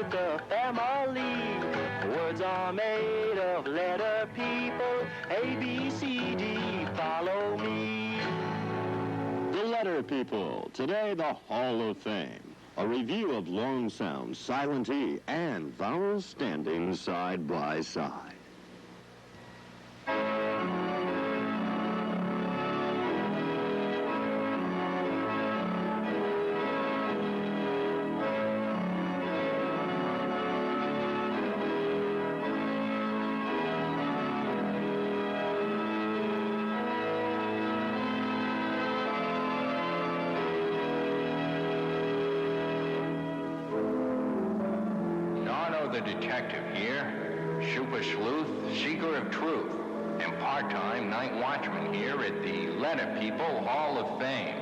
make a family. Words are made of letter people. A, B, C, D, follow me. The Letter People. Today, the Hall of Fame. A review of long sounds, silent E, and vowels standing side by side. The detective here, super sleuth, seeker of truth, and part-time night watchman here at the Letter People Hall of Fame.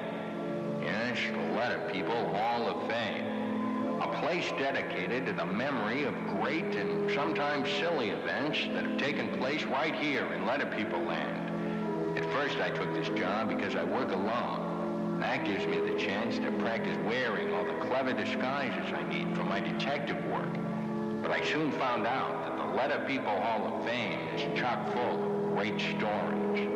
Yes, the Letter People Hall of Fame. A place dedicated to the memory of great and sometimes silly events that have taken place right here in Letter People land. At first I took this job because I work alone. That gives me the chance to practice wearing all the clever disguises I need for my detective work. But I soon found out that the Letter People Hall of Fame is chock full of great stories.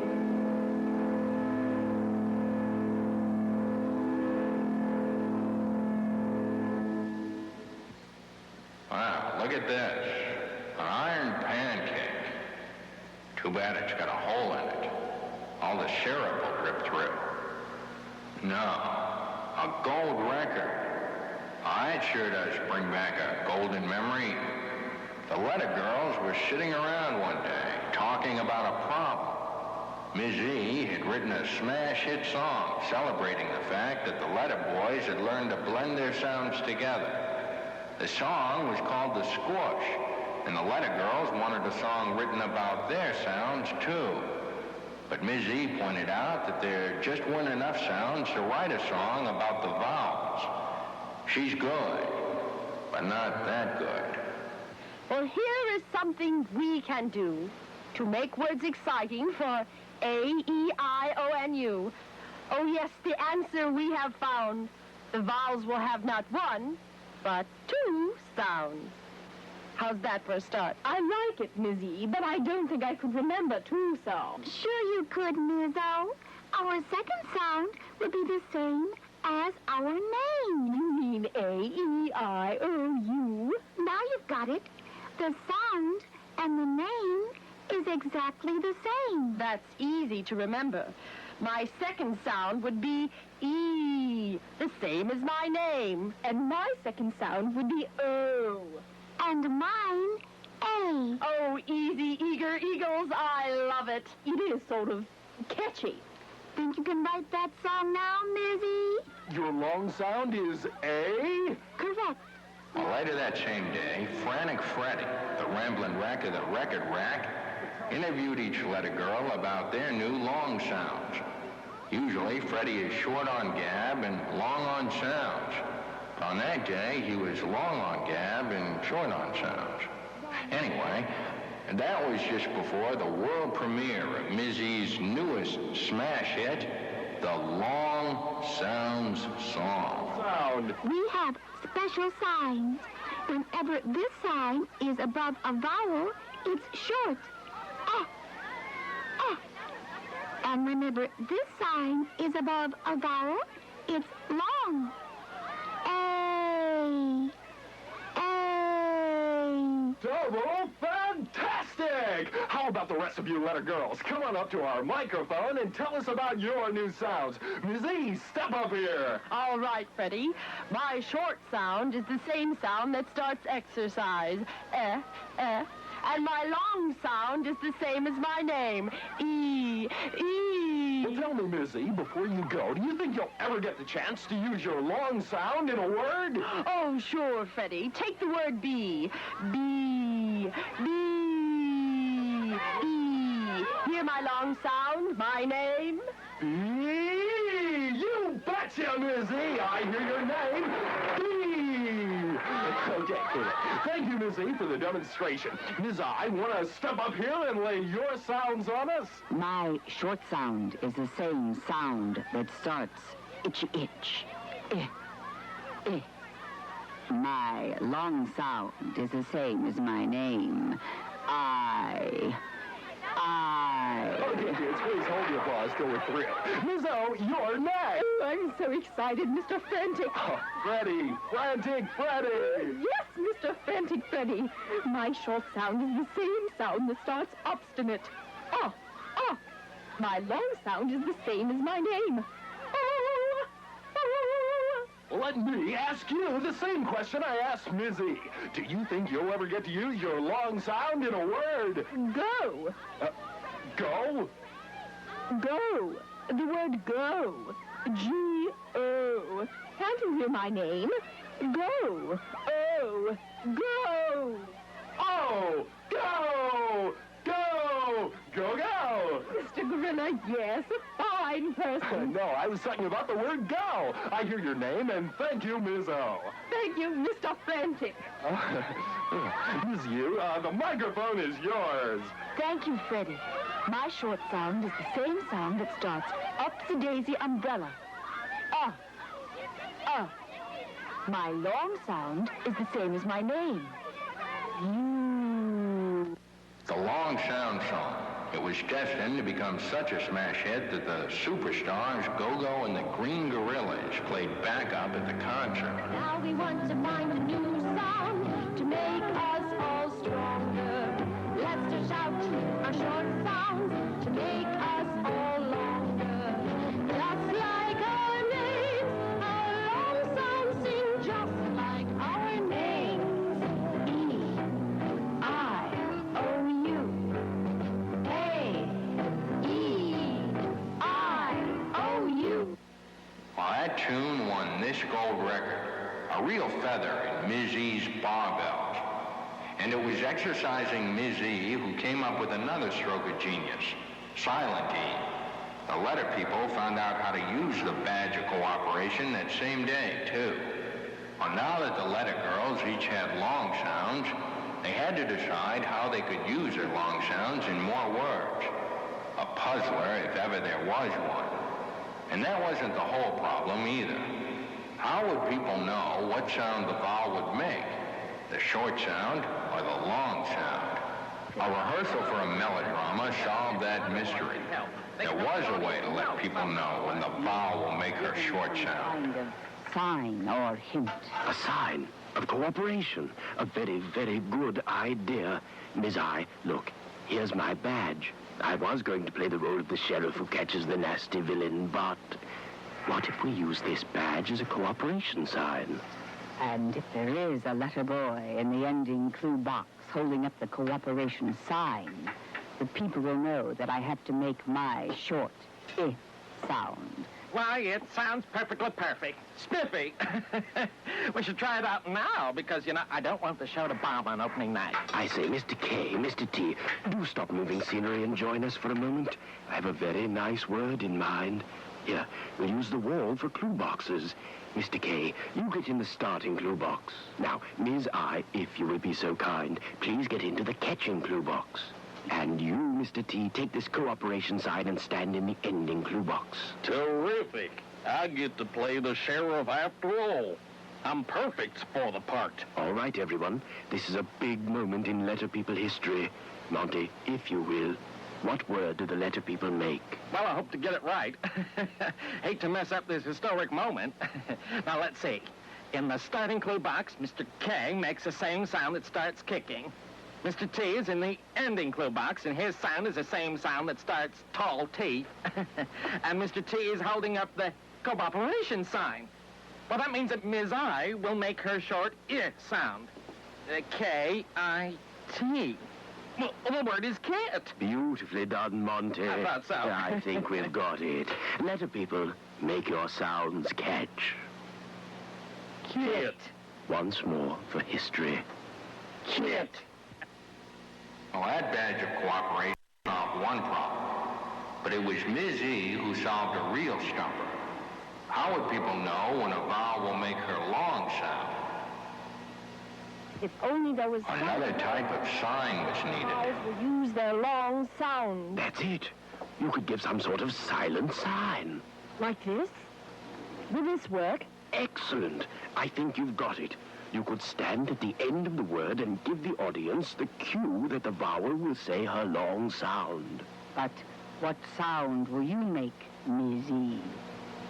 Wow, look at this. An iron pancake. Too bad it's got a hole in it. All the syrup will drip through. No, a gold record. It sure does bring back a golden memory. The Letter Girls were sitting around one day, talking about a problem. Ms. E had written a smash hit song celebrating the fact that the Letter Boys had learned to blend their sounds together. The song was called The Squash, and the Letter Girls wanted a song written about their sounds, too. But Ms. E pointed out that there just weren't enough sounds to write a song about the vowels. She's good, but not that good. Well, here is something we can do to make words exciting for A-E-I-O-N-U. Oh, yes, the answer we have found. The vowels will have not one, but two sounds. How's that for a start? I like it, Ms. E, but I don't think I could remember two sounds. Sure you could, Ms. O. Our second sound would be the same as our name. You mean A-E-I-O-U? Now you've got it. The sound and the name is exactly the same. That's easy to remember. My second sound would be E, the same as my name. And my second sound would be O. And mine, A. Oh, easy, eager eagles, I love it. It is sort of catchy. Think you can write that song now, Mizzy? Your long sound is A? Correct. Well, later that same day, Frantic Freddy, the rambling wreck of the record rack, interviewed each Letter Girl about their new long sounds. Usually, Freddy is short on gab and long on sounds. On that day, he was long on gab and short on sounds. Anyway, that was just before the world premiere of Ms. E's newest smash hit, the Long Sounds Song. Sound. We have special signs. Whenever this sign is above a vowel, it's short. Eh. Eh. And whenever this sign is above a vowel, it's long. A. A. Double fantastic! How about the rest of you Letter Girls? Come on up to our microphone and tell us about your new sounds. Ms. E, step up here. All right, Freddie. My short sound is the same sound that starts exercise. Eh, eh. And my long sound is the same as my name. E, E. Well, tell me, Ms. E, before you go, do you think you'll ever get the chance to use your long sound in a word? Oh, sure, Freddie. Take the word B. B, B, E. Hear my long sound, my name? B. You betcha, Ms. E. I hear your name. B. Okay. Thank you, Ms. E, for the demonstration. Ms. I, want to step up here and lay your sounds on us? My short sound is the same sound that starts itchy itch. Eh, eh. My long sound is the same as my name. I. Okay, kids, please hold your applause till we're through. Miss O, you're next. Oh, I'm so excited, Mr. Frantic. Oh, Freddie, Frantic Freddie. Yes, Mr. Frantic Freddy. My short sound is the same sound that starts obstinate. Oh, oh. My long sound is the same as my name. Oh, oh. Let me ask you the same question I asked Ms. E. Do you think you'll ever get to use your long sound in a word? Go. Go? Go. The word go. G-O. Can't you hear my name? Go. Oh. Go. Oh, go! Go! Go, go! Mr. Gorilla, yes, a fine person. No, I was talking about the word go. I hear your name, and thank you, Ms. O. Thank you, Mr. Frantic. Ms. U, the microphone is yours. Thank you, Freddie. My short sound is the same sound that starts Upsy-daisy umbrella. My long sound is the same as my name. You. The long sound song. It was destined to become such a smash hit that the superstars Go-Go and the Green Gorillas played backup at the concert. Now we want to find a new sound to make us all stronger. Let's just shout our short sounds to make us all longer. Just like our names, our long sounds sing just like our names. Well, that tune won this gold record, a real feather in Ms. E's barbells. And it was exercising Ms. E who came up with another stroke of genius, Silent E. The letter people found out how to use the badge of cooperation that same day, too. Well, now that the letter girls each had long sounds, they had to decide how they could use their long sounds in more words. A puzzler, if ever there was one. And that wasn't the whole problem either. How would people know what sound the vowel would make? The short sound or the long sound? A rehearsal for a melodrama solved that mystery. There was a way to let people know when the vowel will make her short sound. Kind of sign or hint. A sign of cooperation. A very, very good idea. Ms. I, look, here's my badge. I was going to play the role of the sheriff who catches the nasty villain, but what if we use this badge as a cooperation sign? And if there is a letter boy in the ending clue box holding up the cooperation sign, the people will know that I have to make my short I sound. Why, it sounds perfectly perfect. Spiffy. We should try it out now because, I don't want the show to bomb on opening night. I say, Mr. K, Mr. T, do stop moving scenery and join us for a moment. I have a very nice word in mind. Here, we'll use the wall for clue boxes. Mr. K, you get in the starting clue box. Now, Ms. I, if you will be so kind, please get into the catching clue box. And you, Mr. T, take this cooperation side and stand in the ending clue box. Terrific. I get to play the sheriff after all. I'm perfect for the part. All right, everyone. This is a big moment in letter people history. Monty, if you will, what word do the letter people make? Well, I hope to get it right. Hate to mess up this historic moment. Now, let's see. In the starting clue box, Mr. K makes the same sound that starts kicking. Mr. T is in the ending clue box, and his sound is the same sound that starts tall T. And Mr. T is holding up the cooperation sign. Well, that means that Ms. I will make her short I sound. K-I-T. Well, the word is kit. Beautifully done, Monty. I thought so. I think we've got it. Letter people, make your sounds catch. Kit. Once more for history. Kit. Well, that badge of cooperation solved one problem. But it was Ms. E who solved a real stumper. How would people know when a vowel will make her long sound? If only there was Another type of sign was needed. vowels will use their long sound. That's it. You could give some sort of silent sign. Like this? Will this work? Excellent. I think you've got it. you could stand at the end of the word and give the audience the cue that the vowel will say her long sound. But what sound will you make, Miss E?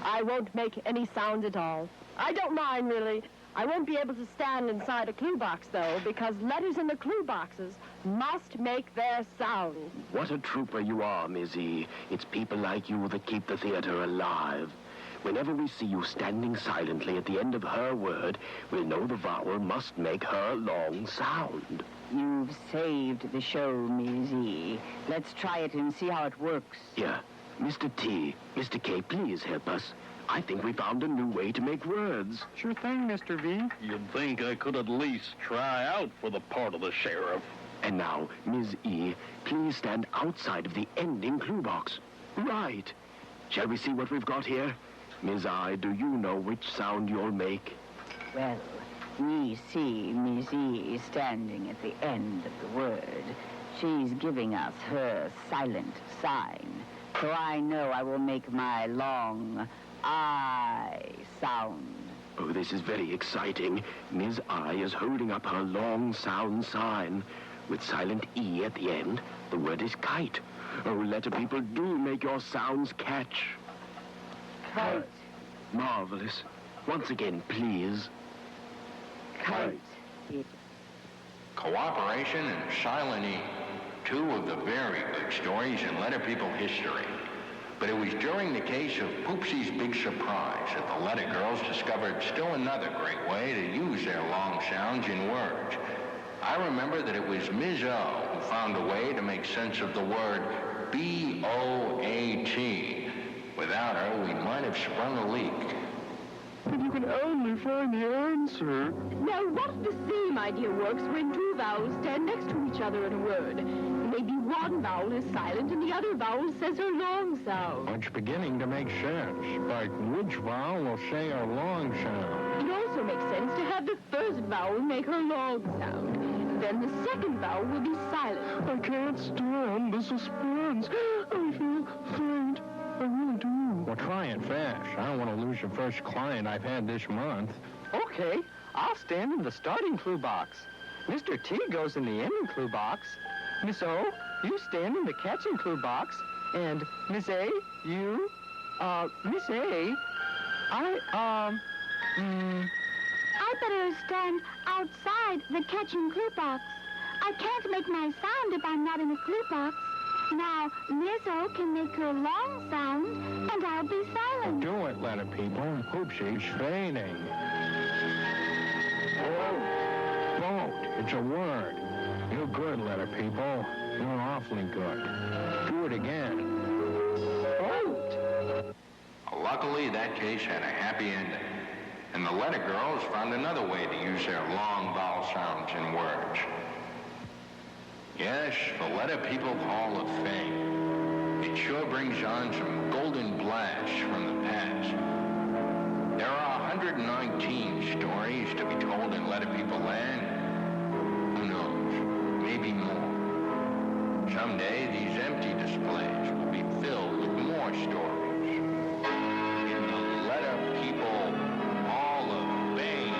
I won't make any sound at all. I don't mind, really. I won't be able to stand inside a clue box, though, because letters in the clue boxes must make their sound. What a trooper you are, Miss E. It's people like you that keep the theater alive. Whenever we see you standing silently at the end of her word, we'll know the vowel must make her long sound. You've saved the show, Miss E. Let's try it and see how it works. Here, Mr. T, Mr. K, please help us. I think we found a new way to make words. Sure thing, Mr. V. You'd think I could at least try out for the part of the sheriff. And now, Ms. E, please stand outside of the ending clue box. Right. Shall we see what we've got here? Ms. I, do you know which sound you'll make? Well, we see Miss E standing at the end of the word. She's giving us her silent sign. So I know I will make my long I sound. Oh, this is very exciting. Ms. I is holding up her long sound sign. With silent E at the end, the word is kite. Oh, letter people, do make your sounds catch. Kite. Marvelous. Once again, please. Kite. Cooperation and Silent E. Two of the very big stories in letter people history. But it was during the case of Poopsie's Big Surprise that the letter girls discovered still another great way to use their long sounds in words. I remember that it was Ms. O who found a way to make sense of the word B-O-A-T. Without her, we might have sprung a leak. If you can only find the answer. Now, what if the same idea works when two vowels stand next to each other in a word? Maybe one vowel is silent and the other vowel says her long sound. It's beginning to make sense, but which vowel will say a long sound? It also makes sense to have the first vowel make her long sound. Then the second vowel will be silent. I can't stand the suspense. I feel faint. I really do. Well, try it fast. I don't want to lose the first client I've had this month. Okay, I'll stand in the starting clue box. Mr. T goes in the ending clue box. Miss O, you stand in the catching clue box. And Miss A, you, Miss A, I better stand outside the catching clue box. I can't make my sound if I'm not in the clue box. Now, Lizzo can make her long sound, and I'll be silent. Do it, letter people. Poopsie's fading. Vote. It's a word. You're good, letter people. You're awfully good. Do it again. Vote. Luckily, that case had a happy ending. And the letter girls found another way to use their long vowel sounds in words. Yes, the Letter People Hall of Fame. It sure brings on some golden blasts from the past. There are 119 stories to be told in Letter People Land. Who knows? Maybe more. Someday, these empty displays will be filled with more stories. In the Letter People Hall of Fame.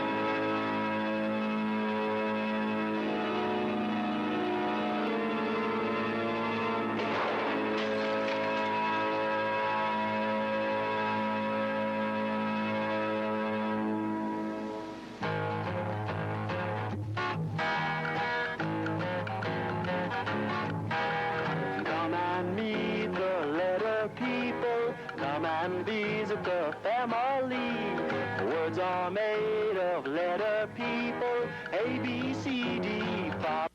Come and meet the letter people. Come and visit the family. Words are made of letter people. A, B, C, D, follow.